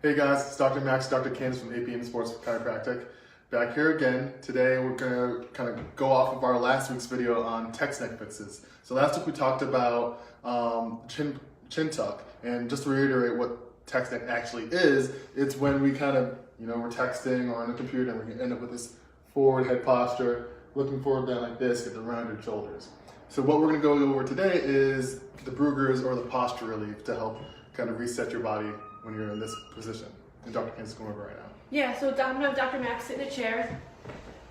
Hey guys, it's Dr. Dr Candice from APM Sports Chiropractic. Back here again. Today we're going to kind of go off of our last week's video on text neck fixes. So last week we talked about chin tuck, and just to reiterate what text neck actually is, it's when we kind of, we're texting or on the computer and we can end up with this forward head posture, looking forward down like this, get the rounded shoulders. So what we're going to go over today is the Brugger's or the posture relief to help kind of reset your body when you're in this position. And Dr. Candice is going over right now. Yeah, so I'm going to have Dr. Max sit in a chair,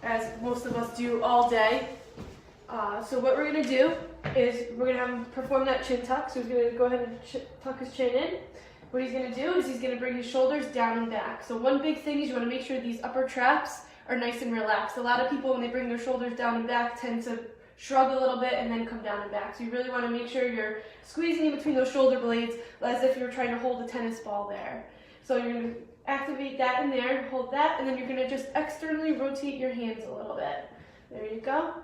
as most of us do all day. So what we're going to do is we're going to have him perform that chin tuck. So he's going to go ahead and tuck his chin in. What he's going to do is he's going to bring his shoulders down and back. So one big thing is you want to make sure these upper traps are nice and relaxed. A lot of people, when they bring their shoulders down and back, tend to shrug a little bit and then come down and back. So you really want to make sure you're squeezing in between those shoulder blades as if you're trying to hold a tennis ball there. So you're going to activate that in there, hold that, and then you're going to just externally rotate your hands a little bit. There you go.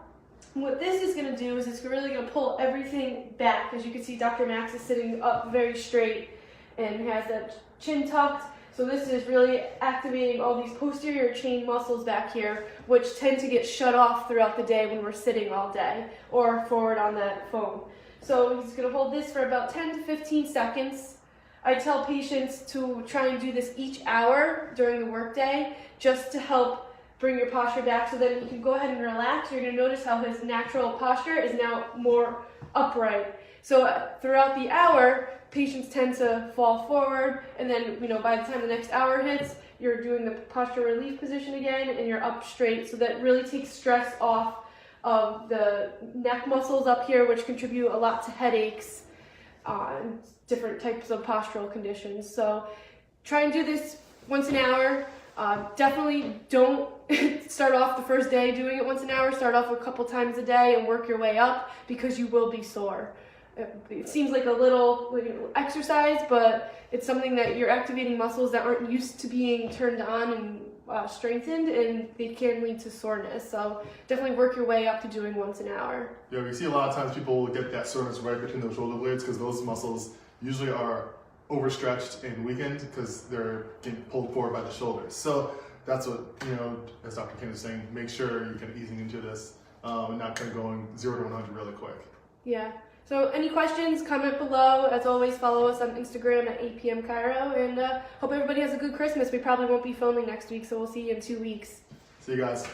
What this is going to do is it's really going to pull everything back. As you can see, Dr. Max is sitting up very straight and has that chin tucked. So this is really activating all these posterior chain muscles back here, which tend to get shut off throughout the day when we're sitting all day or forward on that phone. So he's going to hold this for about 10 to 15 seconds. I tell patients to try and do this each hour during the workday just to help bring your posture back so that you can go ahead and relax. You're going to notice how his natural posture is now more upright. So throughout the hour, patients tend to fall forward, and then by the time the next hour hits, you're doing the posture relief position again, and you're up straight. So that really takes stress off of the neck muscles up here, which contribute a lot to headaches and different types of postural conditions. So try and do this once an hour. Definitely don't start off the first day doing it once an hour. Start off a couple times a day and work your way up, because you will be sore. It seems like a little exercise, but it's something that you're activating muscles that aren't used to being turned on and strengthened, and they can lead to soreness. So definitely work your way up to doing once an hour. Yeah, we see a lot of times people get that soreness right between those shoulder blades because those muscles usually are overstretched and weakened because they're getting pulled forward by the shoulders. So that's what, as Dr. Candice is saying, make sure you're kind of easing into this and not kind of going 0 to 100 really quick. Yeah. So any questions, comment below. As always, follow us on Instagram at APM Chiro, and hope everybody has a good Christmas. We probably won't be filming next week, so we'll see you in 2 weeks. See you guys.